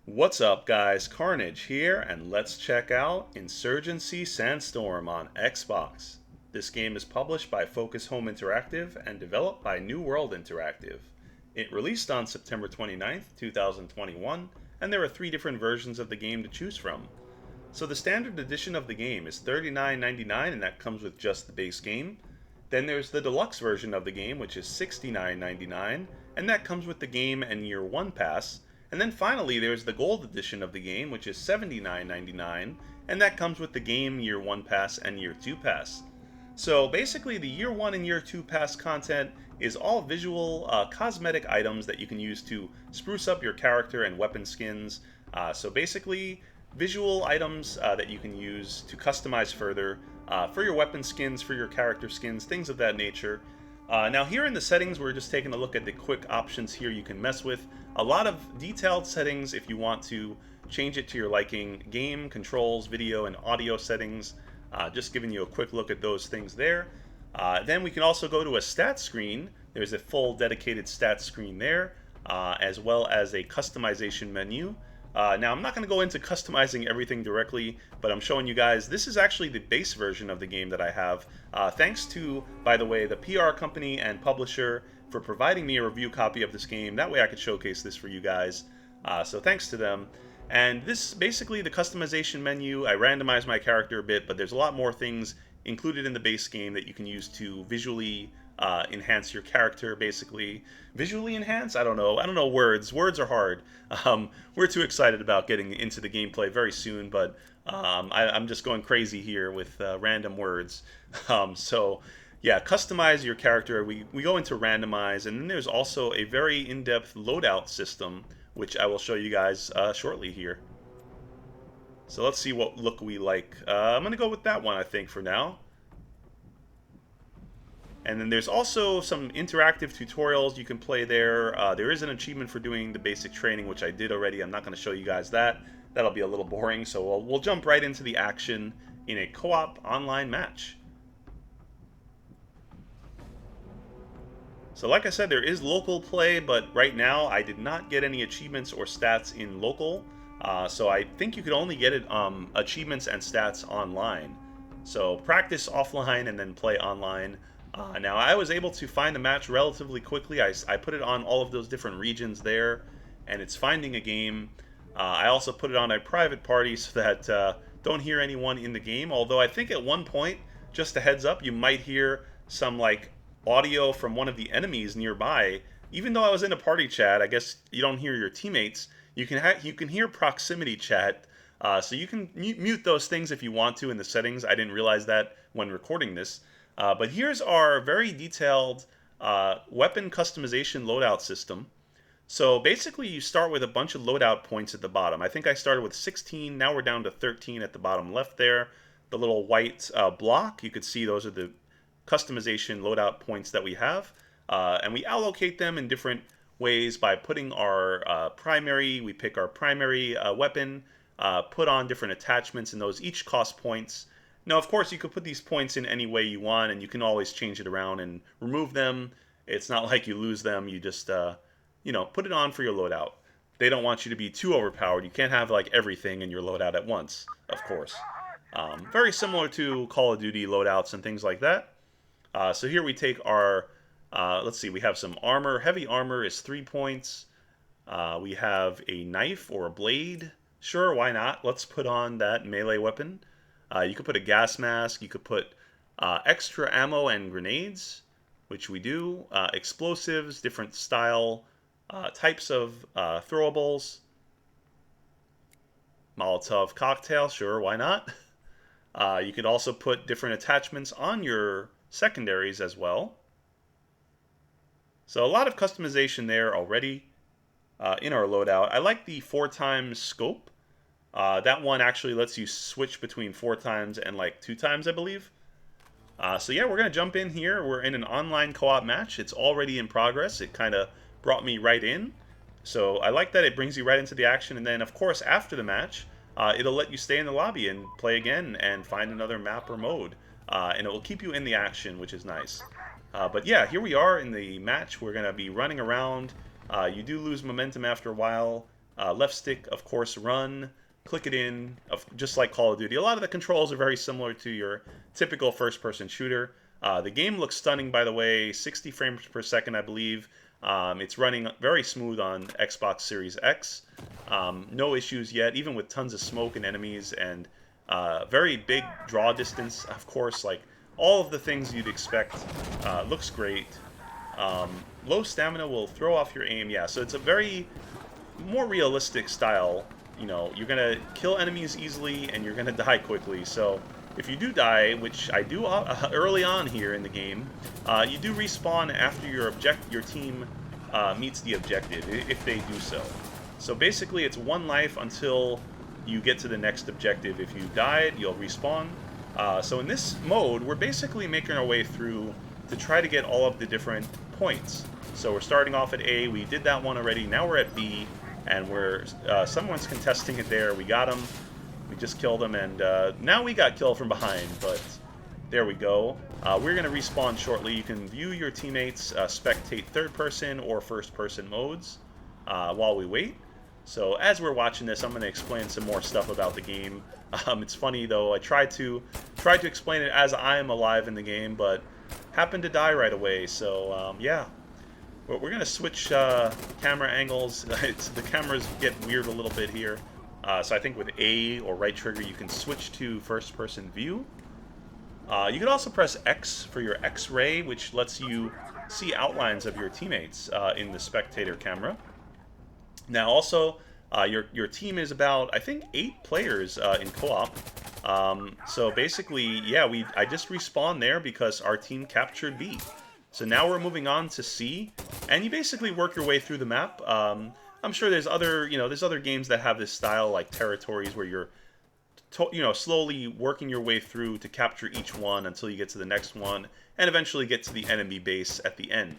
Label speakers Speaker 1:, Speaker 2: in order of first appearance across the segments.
Speaker 1: What's up, guys? Carnage here, and let's check out Insurgency Sandstorm on Xbox. This game is published by Focus Home Interactive and developed by New World Interactive. It released on September 29th, 2021, and there are three different versions of the game to choose from. So the standard edition of the game is $39.99, and that comes with just the base game. Then there's the deluxe version of the game, which is $69.99, and that comes with the game and Year 1 pass. And then finally, there's the gold edition of the game, which is $79.99, and that comes with the game, Year 1 pass, and Year 2 pass. So basically, the Year 1 and Year 2 pass content is all visual, cosmetic items that you can use to spruce up your character and weapon skins. So basically, visual items that you can use to customize further for your weapon skins, for your character skins, things of that nature. Now here in the settings, we're just taking a look at the quick options here you can mess with. A lot of detailed settings if you want to change it to your liking. Game, controls, video, and audio settings. Just giving you a quick look at those things there. Then we can also go to a stats screen. There's a full dedicated stats screen there, as well as a customization menu. Now, I'm not going to go into customizing everything directly, but I'm showing you guys, this is actually the base version of the game that I have. Thanks to, by the way, the PR company and publisher for providing me a review copy of this game. That way I could showcase this for you guys. So thanks to them. And this, basically the customization menu, I randomized my character a bit, but there's a lot more things included in the base game that you can use to visually enhance your character, basically. Visually enhance? I don't know words. Words are hard. We're too excited about getting into the gameplay very soon, but I'm just going crazy here with random words. So, yeah, customize your character. We go into randomize, and then there's also a very in-depth loadout system, which I will show you guys shortly here. So let's see what look we like. I'm going to go with that one, I think, for now. And then there's also some interactive tutorials you can play there. There is an achievement for doing the basic training, which I did already. I'm not going to show you guys that. That'll be a little boring, so we'll jump right into the action in a co-op online match. So like I said, there is local play, but right now I did not get any achievements or stats in local. So I think you could only get it achievements and stats online. So practice offline and then play online. Now I was able to find the match relatively quickly. I put it on all of those different regions there, and it's finding a game. I also put it on a private party so that don't hear anyone in the game. Although I think at one point, just a heads up, you might hear some like audio from one of the enemies nearby. Even though I was in a party chat, I guess you don't hear your teammates. You can hear proximity chat, so you can mute those things if you want to in the settings. I didn't realize that when recording this. But here's our very detailed weapon customization loadout system. So basically you start with a bunch of loadout points at the bottom. I think I started with 16, now we're down to 13 at the bottom left there. The little white block, you could see those are the customization loadout points that we have. And we allocate them in different ways by putting our we pick our primary weapon, put on different attachments, and those each cost points. Now, of course, you could put these points in any way you want, and you can always change it around and remove them. It's not like you lose them. You just, put it on for your loadout. They don't want you to be too overpowered. You can't have, like, everything in your loadout at once, of course. Very similar to Call of Duty loadouts and things like that. So here we take our, let's see, we have some armor. Heavy armor is 3 points. We have a knife or a blade. Sure, why not? Let's put on that melee weapon. You could put a gas mask. You could put extra ammo and grenades, which we do. Explosives, different style, types of throwables. Molotov cocktail, sure, why not? You could also put different attachments on your secondaries as well. So a lot of customization there already in our loadout. I like the 4x scope. That one actually lets you switch between 4 times and like 2 times, I believe. So yeah, we're going to jump in here. We're in an online co-op match. It's already in progress. It kind of brought me right in. So I like that it brings you right into the action. And then, of course, after the match, it'll let you stay in the lobby and play again and find another map or mode. And it will keep you in the action, which is nice. But yeah, here we are in the match. We're going to be running around. You do lose momentum after a while. Left stick, of course, run. Click it in, just like Call of Duty. A lot of the controls are very similar to your typical first-person shooter. The game looks stunning, by the way, 60 frames per second, I believe. It's running very smooth on Xbox Series X. No issues yet, even with tons of smoke and enemies, and very big draw distance, of course, like all of the things you'd expect. Looks great. Low stamina will throw off your aim. Yeah, so it's a very more realistic style. You know, you're gonna kill enemies easily and you're gonna die quickly. So if you do die, which I do early on here in the game, you do respawn after your team meets the objective, if they do so. So basically, it's one life until you get to the next objective. If you died, you'll respawn. So in this mode, we're basically making our way through to try to get all of the different points. So we're starting off at A. We did that one already. Now we're at B, and someone's contesting it there. We got him. We just killed him, and now we got killed from behind, but there we go. We're going to respawn shortly. You can view your teammates, spectate third-person or first-person modes while we wait. So as we're watching this, I'm going to explain some more stuff about the game. It's funny, though. I tried to explain it as I am alive in the game, but happened to die right away. So, yeah. But we're going to switch camera angles. The cameras get weird a little bit here. So I think with A or right trigger, you can switch to first-person view. You can also press X for your X-ray, which lets you see outlines of your teammates in the spectator camera. Now, also, your team is about, I think, 8 players in co-op. So basically, yeah, I just respawned there because our team captured B. So now we're moving on to C, and you basically work your way through the map. I'm sure there's other games that have this style, like Territories, where you're slowly working your way through to capture each one until you get to the next one, and eventually get to the enemy base at the end.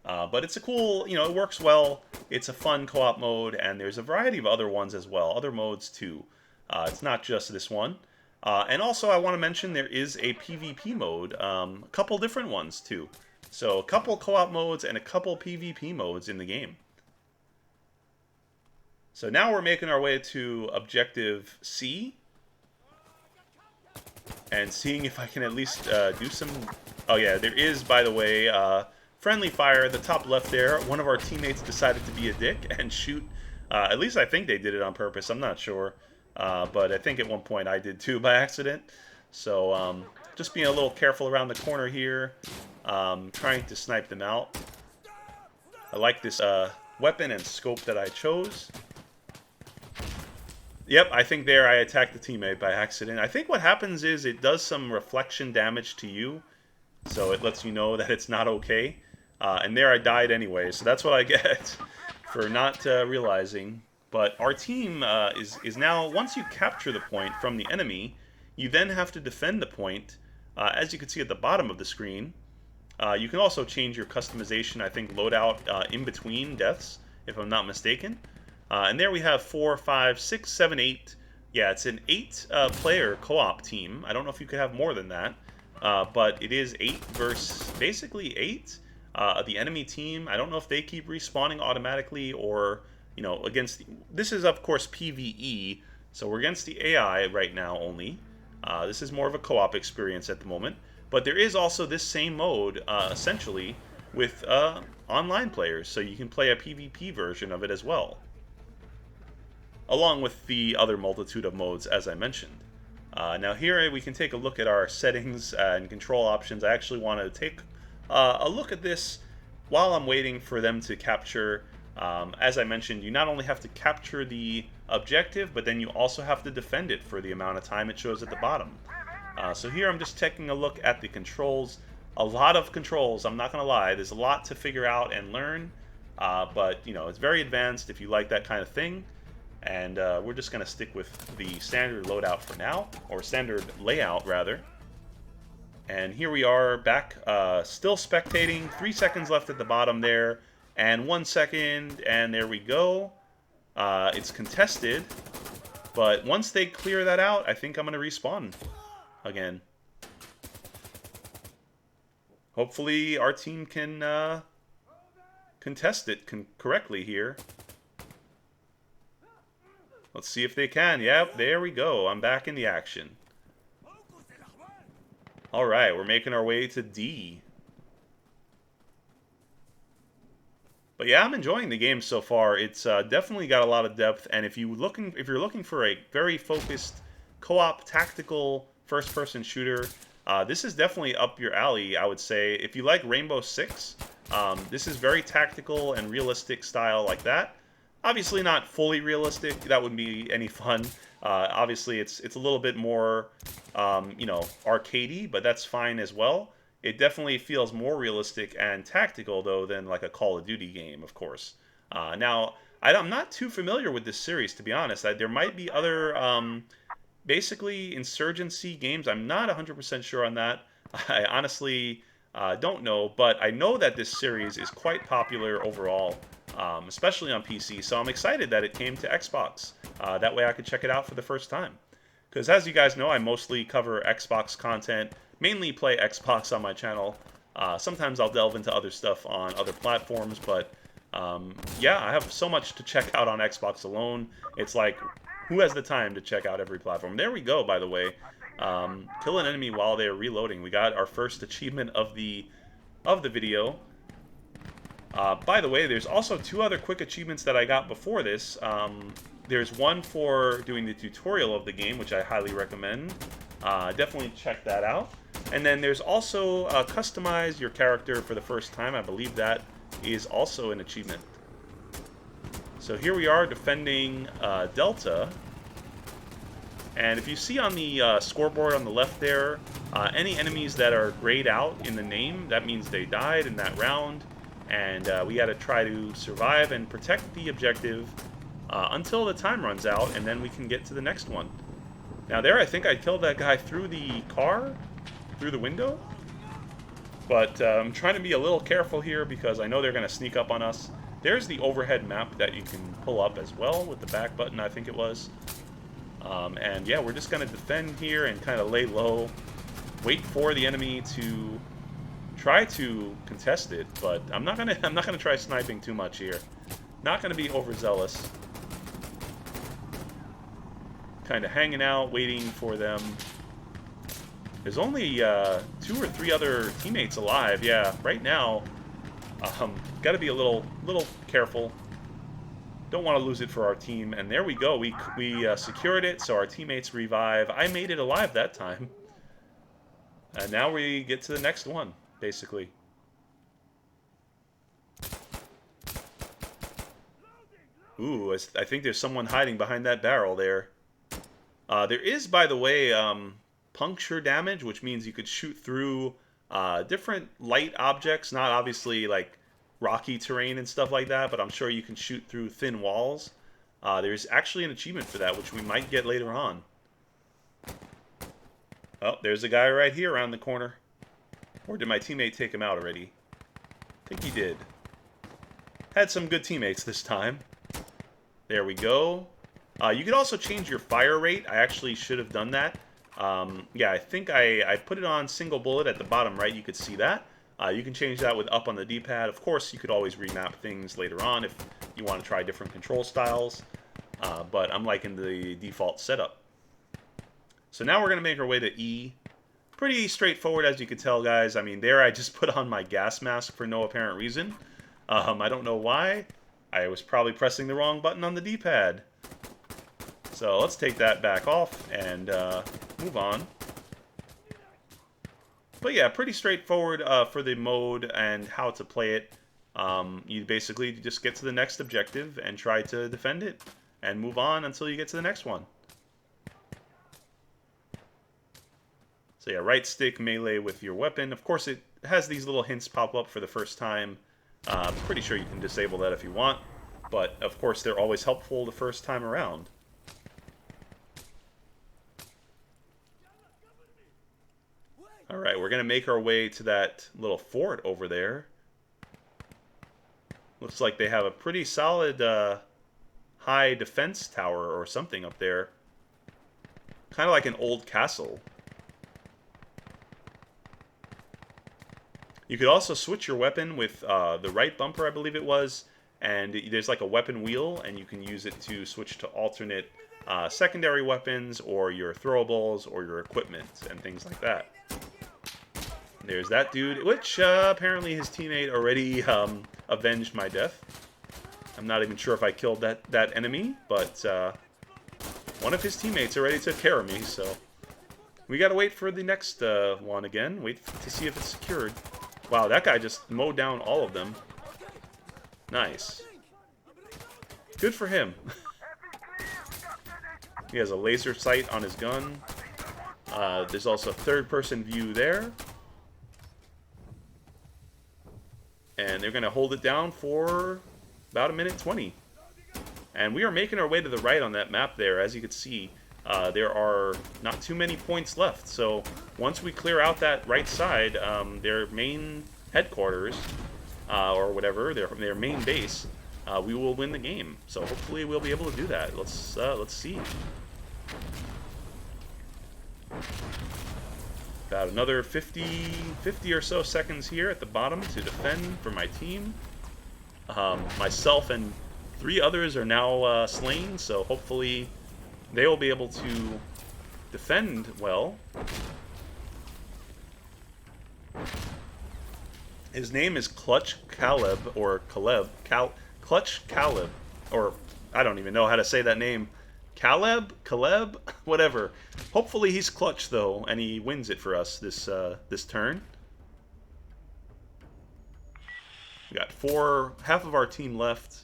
Speaker 1: But it's a cool, it works well. It's a fun co-op mode, and there's a variety of other ones as well, other modes too. It's not just this one. And also, I want to mention there is a PvP mode, a couple different ones too. So a couple co-op modes and a couple PvP modes in the game. So now we're making our way to Objective C. And seeing if I can at least do some... Oh yeah, there is, by the way, friendly fire at the top left there. One of our teammates decided to be a dick and shoot. At least I think they did it on purpose. I'm not sure. But I think at one point I did too by accident. So just being a little careful around the corner here. Trying to snipe them out. I like this weapon and scope that I chose. Yep, I think there I attacked the teammate by accident. I think what happens is it does some reflection damage to you. So it lets you know that it's not okay. And there I died anyway, so that's what I get for not realizing. But our team is now, once you capture the point from the enemy, you then have to defend the point. As you can see at the bottom of the screen, you can also change your customization, I think, loadout in between deaths, if I'm not mistaken. And there we have 4, 5, 6, 7, 8. Yeah, it's an 8-player co-op team. I don't know if you could have more than that. But it is 8 versus basically 8. The enemy team, I don't know if they keep respawning automatically or, against... This is, of course, PvE, so we're against the AI right now only. This is more of a co-op experience at the moment. But there is also this same mode, essentially, with online players, so you can play a PvP version of it as well, along with the other multitude of modes, as I mentioned. Now here we can take a look at our settings and control options. I actually want to take a look at this while I'm waiting for them to capture. As I mentioned, you not only have to capture the objective, but then you also have to defend it for the amount of time it shows at the bottom. So here I'm just taking a look at the controls. A lot of controls, I'm not going to lie. There's a lot to figure out and learn, but it's very advanced if you like that kind of thing. And we're just going to stick with the standard loadout for now, or standard layout, rather. And here we are back, still spectating. 3 seconds left at the bottom there, and 1 second, and there we go. It's contested, but once they clear that out, I think I'm going to respawn again. Hopefully our team can contest it correctly here. Let's see if they can. Yep, there we go. I'm back in the action. Alright, we're making our way to D. But yeah, I'm enjoying the game so far. It's definitely got a lot of depth, and if you're looking for a very focused co-op tactical first-person shooter, this is definitely up your alley, I would say. If you like Rainbow Six, this is very tactical and realistic style like that. Obviously not fully realistic. That wouldn't be any fun. Obviously, it's a little bit more, arcadey, but that's fine as well. It definitely feels more realistic and tactical, though, than like a Call of Duty game, of course. Now, I'm not too familiar with this series, to be honest. There might be other, basically, insurgency games. I'm not 100% sure on that. I honestly don't know, but I know that this series is quite popular overall, especially on PC, so I'm excited that it came to Xbox. That way I could check it out for the first time. Because as you guys know, I mostly cover Xbox content, mainly play Xbox on my channel. Sometimes I'll delve into other stuff on other platforms, but yeah, I have so much to check out on Xbox alone. It's like, who has the time to check out every platform? There we go, by the way. Kill an enemy while they're reloading. We got our first achievement of the video. By the way, there's also 2 other quick achievements that I got before this. There's one for doing the tutorial of the game, which I highly recommend. Definitely check that out. And then there's also customize your character for the first time. I believe that is also an achievement. So here we are defending Delta. And if you see on the scoreboard on the left there, any enemies that are grayed out in the name, that means they died in that round. And we got to try to survive and protect the objective until the time runs out, and then we can get to the next one. Now there, I think I killed that guy through the car, through the window. But I'm trying to be a little careful here because I know they're going to sneak up on us. There's the overhead map that you can pull up as well with the back button, I think it was. And yeah, we're just going to defend here and kind of lay low, wait for the enemy to try to contest it, but I'm not gonna try sniping too much here. Not gonna be overzealous. Kind of hanging out, waiting for them. There's only 2 or 3 other teammates alive. Yeah, right now, got to be a little careful. Don't want to lose it for our team. And there we go. We secured it, so our teammates revive. I made it alive that time. And now we get to the next one, basically. Ooh, I think there's someone hiding behind that barrel there. There is, by the way, puncture damage, which means you could shoot through different light objects, not obviously like rocky terrain and stuff like that, but I'm sure you can shoot through thin walls. There's actually an achievement for that, which we might get later on. Oh, there's a guy right here around the corner. Or did my teammate take him out already? I think he did. Had some good teammates this time. There we go. You could also change your fire rate. I actually should have done that. Yeah, I think I put it on single bullet at the bottom right. You could see that. You can change that with up on the D-pad. Of course, you could always remap things later on if you want to try different control styles. But I'm liking the default setup. So now we're going to make our way to E. Pretty straightforward, as you can tell, guys. I mean, there I just put on my gas mask for no apparent reason. I don't know why. I was probably pressing the wrong button on the D-pad. So let's take that back off and move on. But yeah, pretty straightforward for the mode and how to play it. You basically just get to the next objective and try to defend it and move on until you get to the next one. So yeah, right stick melee with your weapon. Of course, it has these little hints pop up for the first time. I'm pretty sure you can disable that if you want. But, of course, they're always helpful the first time around. Alright, we're going to make our way to that little fort over there. Looks like they have a pretty solid high defense tower or something up there. Kind of like an old castle. You could also switch your weapon with the right bumper, I believe it was, and there's like a weapon wheel, and you can use it to switch to alternate secondary weapons or your throwables or your equipment and things like that. There's that dude, which apparently his teammate already avenged my death. I'm not even sure if I killed that enemy, but one of his teammates already took care of me, so we gotta wait for the next one again. Wait to see if it's secured. Wow, that guy just mowed down all of them. Nice. Good for him. He has a laser sight on his gun. There's also a third-person view there. And they're going to hold it down for about 1:20. And we are making our way to the right on that map there. As you can see, there are not too many points left. So once we clear out that right side, their main headquarters, or whatever, their main base, we will win the game. So hopefully we'll be able to do that. Let's see. About another 50 or so seconds here at the bottom to defend for my team. Myself and 3 others are now slain, so hopefully they will be able to defend well. His name is Clutch Caleb, or Clutch Caleb, or I don't even know how to say that name. Caleb, whatever. Hopefully he's clutch though, and he wins it for us this turn. We got half of our team left.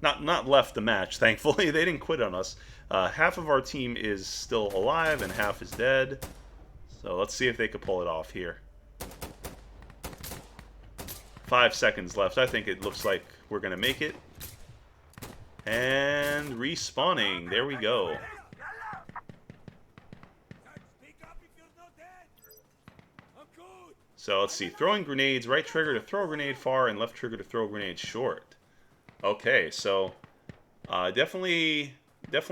Speaker 1: Not left the match, thankfully. They didn't quit on us. Half of our team is still alive and half is dead. So let's see if they could pull it off here. 5 seconds left. I think it looks like we're gonna make it. And respawning. There we go. So let's see. Throwing grenades. Right trigger to throw a grenade far and left trigger to throw a grenade short. Okay, so definitely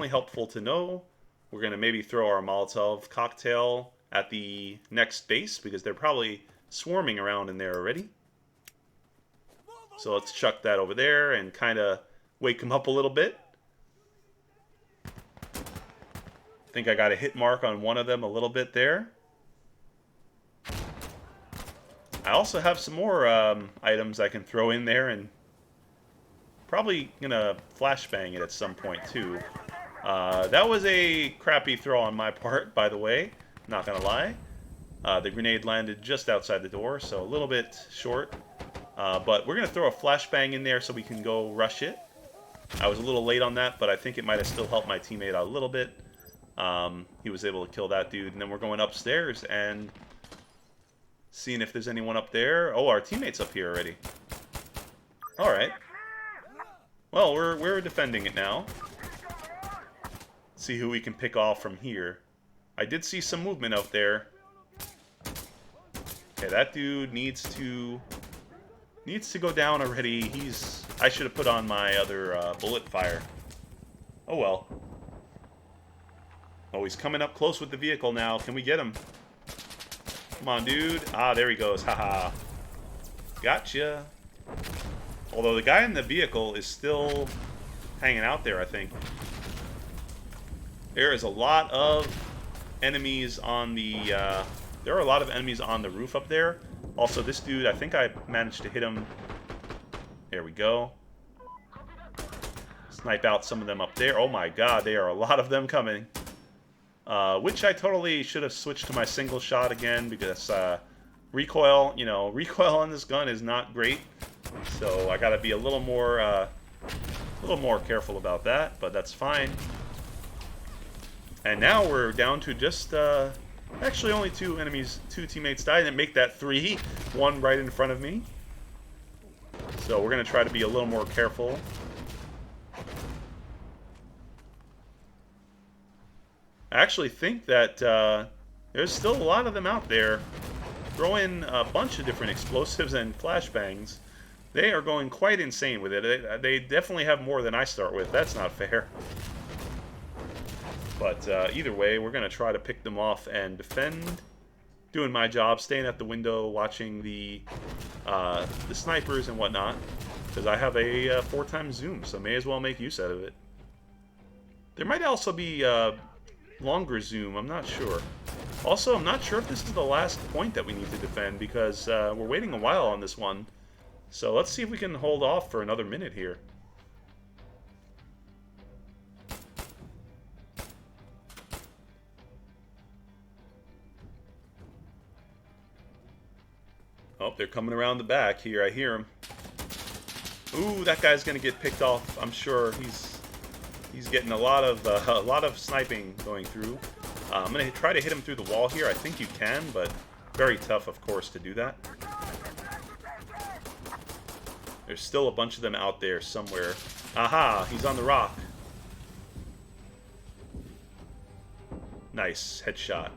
Speaker 1: helpful to know. We're going to maybe throw our Molotov cocktail at the next base because they're probably swarming around in there already. So let's chuck that over there and kind of wake them up a little bit. I think I got a hit mark on one of them a little bit there. I also have some more items I can throw in there, and probably gonna flashbang it at some point too. That was a crappy throw on my part, by the way. Not gonna lie. The grenade landed just outside the door, so a little bit short. But we're gonna throw a flashbang in there so we can go rush it. I was a little late on that, but I think it might have still helped my teammate out a little bit. He was able to kill that dude, and then we're going upstairs and seeing if there's anyone up there. Oh, our teammate's up here already. All right. Well, we're defending it now. See who we can pick off from here. I did see some movement out there. Okay, that dude needs to go down already. I should have put on my other bullet fire. Oh well. Oh, he's coming up close with the vehicle now. Can we get him? Come on, dude. Ah, there he goes. Haha. Gotcha. Although the guy in the vehicle is still hanging out there, I think. There is a lot of enemies on the... there are a lot of enemies on the roof up there. Also, this dude, I think I managed to hit him. There we go. Snipe out some of them up there. Oh my god, there are a lot of them coming. Which I totally should have switched to my single shot again because recoil, recoil on this gun is not great. So I gotta be a little more careful about that, but that's fine. And now we're down to just actually only 2 teammates died. I didn't make that 3. One right in front of me. So we're gonna try to be a little more careful. I actually think that there's still a lot of them out there. Throw in a bunch of different explosives and flashbangs. They are going quite insane with it. They definitely have more than I start with. That's not fair. But either way, we're going to try to pick them off and defend. Doing my job, staying at the window, watching the snipers and whatnot. because I have a 4x zoom, so may as well make use out of it. There might also be longer zoom, I'm not sure. Also, I'm not sure if this is the last point that we need to defend, because we're waiting a while on this one. So let's see if we can hold off for another minute here. Oh, they're coming around the back here. I hear them. Ooh, that guy's gonna get picked off. I'm sure he's getting a lot of sniping going through. I'm gonna try to hit him through the wall here. I think you can, but very tough, of course, to do that. There's still a bunch of them out there somewhere. Aha! He's on the rock. Nice headshot.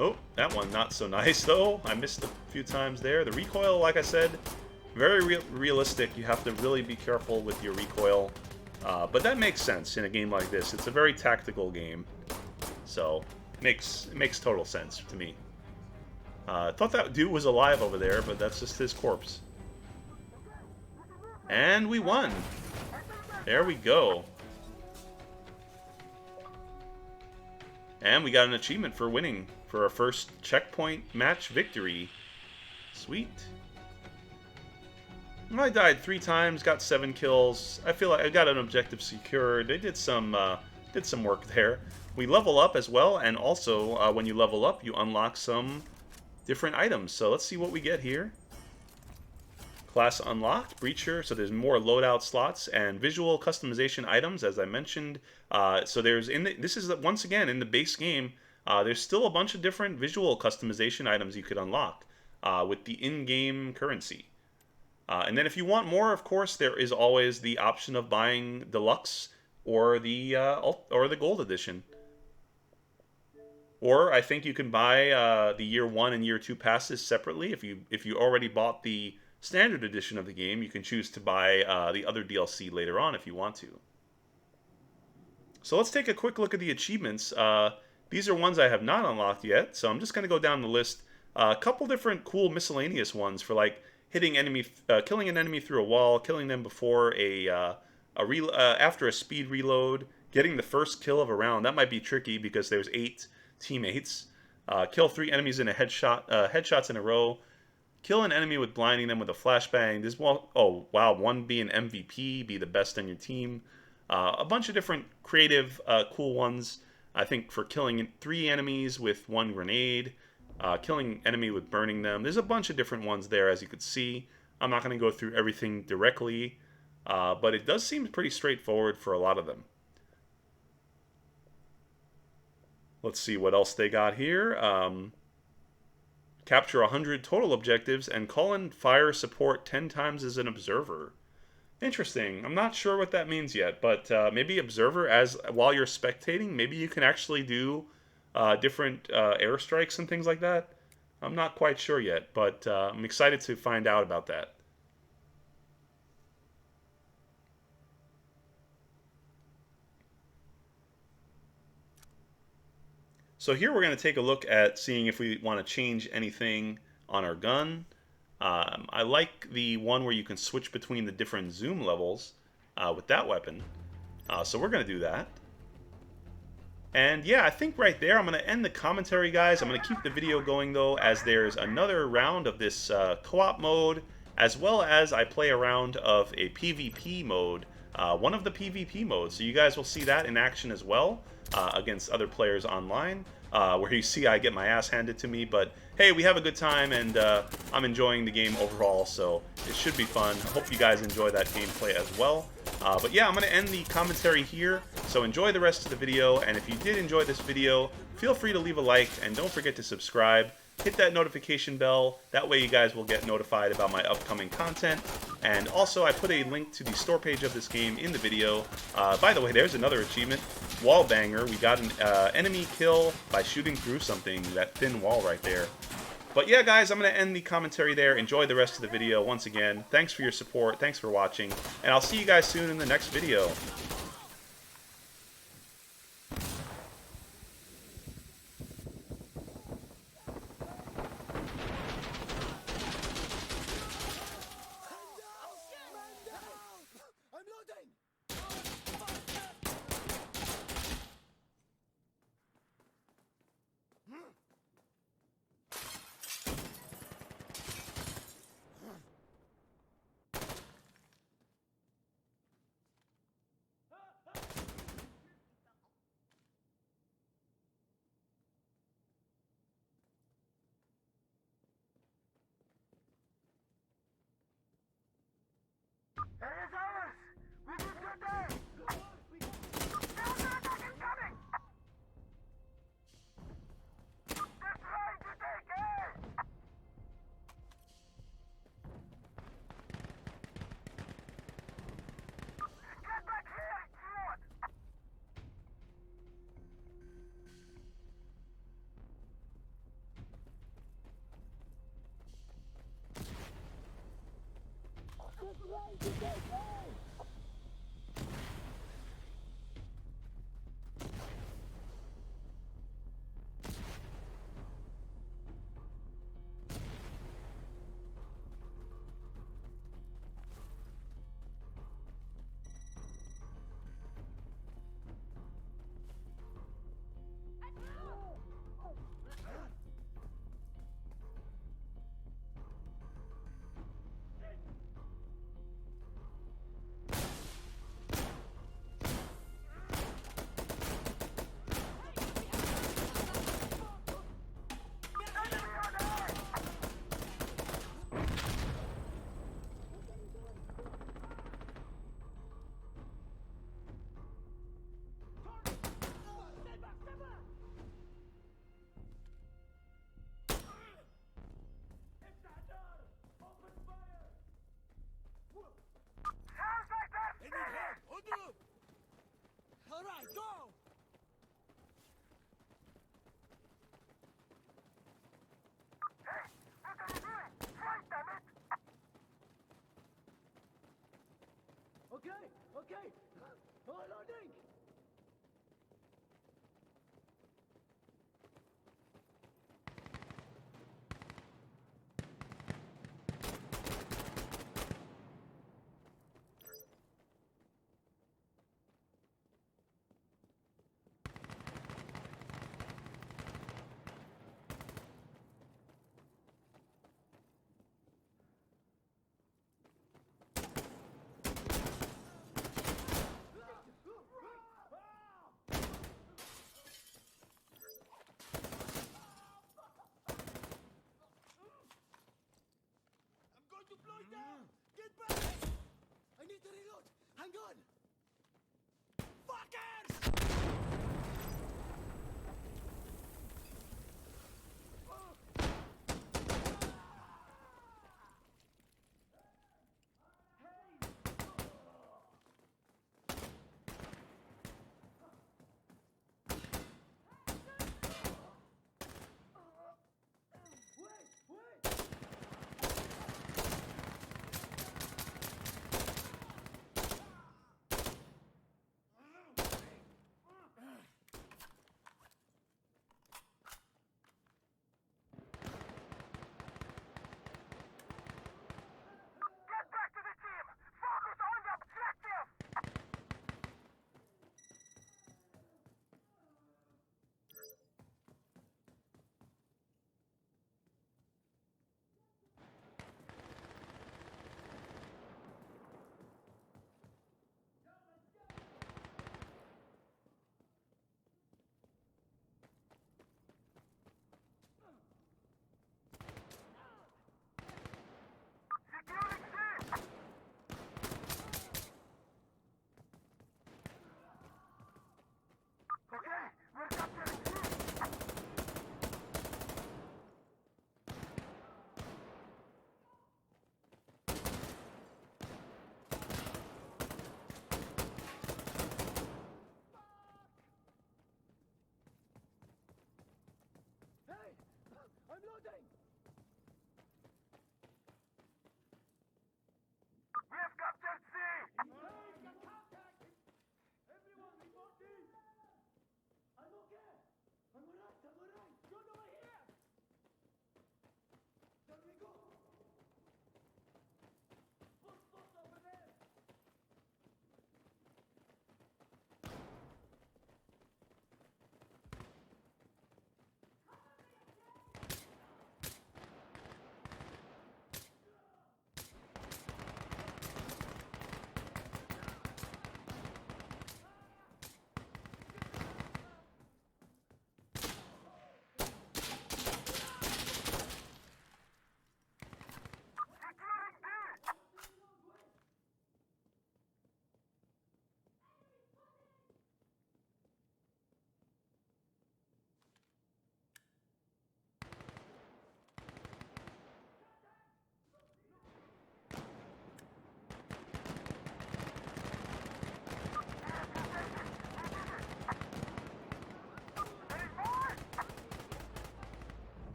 Speaker 1: Oh, that one not so nice, though. I missed a few times there. The recoil, like I said, very realistic. You have to really be careful with your recoil. But that makes sense in a game like this. It's a very tactical game. So, it makes total sense to me. I thought that dude was alive over there, but that's just his corpse. And we won! There we go. And we got an achievement for winning for our first checkpoint match victory. Sweet. I died 3 times, got 7 kills. I feel like I got an objective secured. They did some work there. We level up as well, and also when you level up, you unlock some different items. So let's see what we get here. Class unlocked, Breacher, so there's more loadout slots and visual customization items, as I mentioned. So there's this is once again in the base game. There's still a bunch of different visual customization items you could unlock with the in-game currency. And then if you want more, of course, there is always the option of buying Deluxe or the Gold Edition. Or I think you can buy the Year 1 and Year 2 passes separately. If you already bought the Standard Edition of the game, you can choose to buy the other DLC later on if you want to. So let's take a quick look at the achievements. These are ones I have not unlocked yet, so I'm just going to go down the list. A couple different cool miscellaneous ones for like killing an enemy through a wall, killing them before after a speed reload, getting the first kill of a round. That might be tricky because there's 8 teammates. Kill 3 enemies in a headshots in a row. Kill an enemy with blinding them with a flashbang. This one, oh wow, 1 be an MVP, be the best on your team. A bunch of different creative, cool ones. I think for killing 3 enemies with 1 grenade. Killing enemy with burning them. There's a bunch of different ones there, as you could see. I'm not going to go through everything directly, but it does seem pretty straightforward for a lot of them. Let's see what else they got here. Capture 100 total objectives and call in fire support 10 times as an observer. Interesting. I'm not sure what that means yet, but maybe observer while you're spectating. Maybe you can actually do different airstrikes and things like that. I'm not quite sure yet, but I'm excited to find out about that. So here we're going to take a look at seeing if we want to change anything on our gun. I like the one where you can switch between the different zoom levels with that weapon. So we're going to do that. And yeah, I think right there I'm going to end the commentary, guys. I'm going to keep the video going, though, as there's another round of this co-op mode, as well as I play a round of a PvP mode, one of the PvP modes. So you guys will see that in action as well against other players online, where you see I get my ass handed to me. But hey, we have a good time, and I'm enjoying the game overall, so it should be fun. I hope you guys enjoy that gameplay as well. But yeah, I'm going to end the commentary here, so enjoy the rest of the video, and if you did enjoy this video, feel free to leave a like, and don't forget to subscribe. Hit that notification bell, that way you guys will get notified about my upcoming content. And also, I put a link to the store page of this game in the video. By the way, there's another achievement, Wall Banger. We got an enemy kill by shooting through something, that thin wall right there. But yeah, guys, I'm going to end the commentary there. Enjoy the rest of the video. Once again, thanks for your support, thanks for watching, and I'll see you guys soon in the next video.
Speaker 2: Okay. Loading. I'm going to blow it down! Get back! I need to reload! Hang on! Fuckers! Wait!
Speaker 3: Get back to the team! Focus on the objective! Securing C! Okay, we're capturing C!
Speaker 2: Hey! I'm loading!
Speaker 3: We have captured C!
Speaker 2: Hey, got contact! Everyone, reporting! I'm okay! I'm alright! Run over here! There we go! Post over there!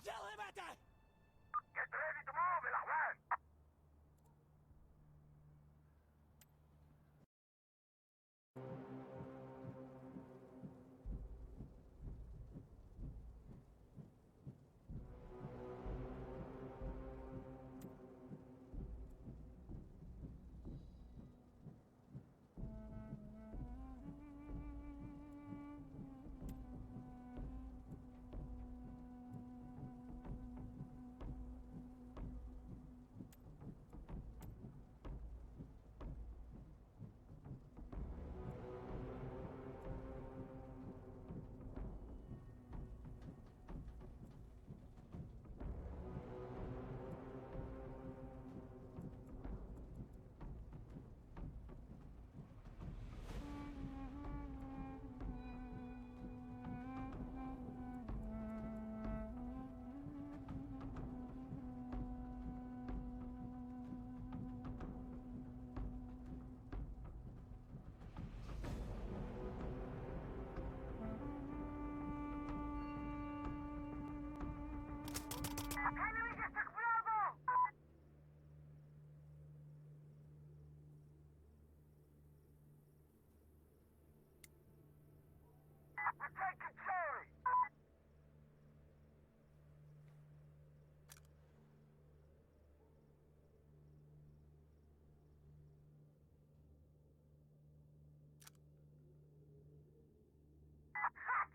Speaker 2: Still him at that!
Speaker 3: Get ready to move, الأحوال. Enemy district Bravo! We're taking Charlie!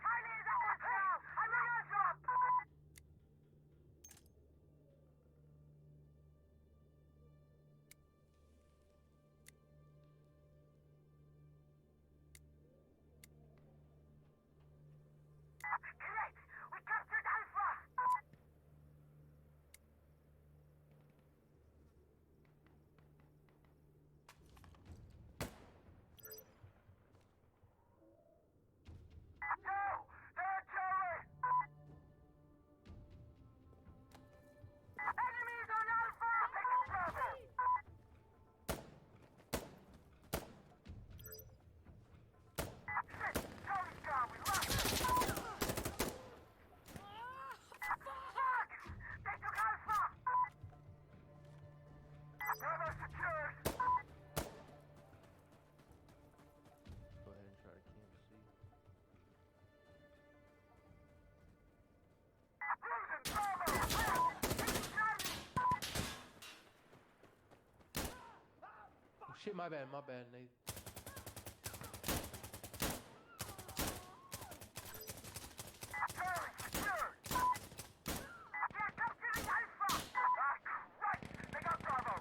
Speaker 3: Charlie is our tail! I'm in airdrop! Great! We captured Alpha! No! They're Charlie! Enemies on Alpha! Taking Bravo! Shit! Charlie's gone! We lost him! Fuck! They took Alpha! Bravo secured!
Speaker 4: Go ahead and try to camp C.
Speaker 3: Losing Bravo! Taking Charlie!
Speaker 4: Oh shit, my bad, Nate.
Speaker 3: Charlie secured! They're capturing Alpha! Ah, Christ! They got Bravo!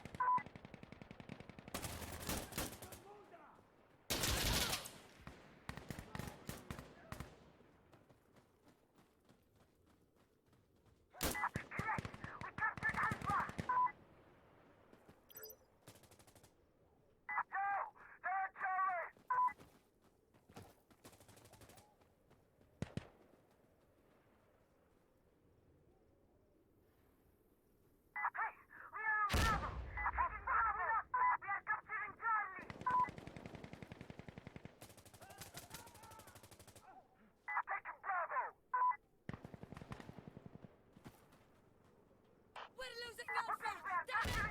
Speaker 3: Great! We captured Alpha! No! They're
Speaker 5: We're losing Alpha! Damn it!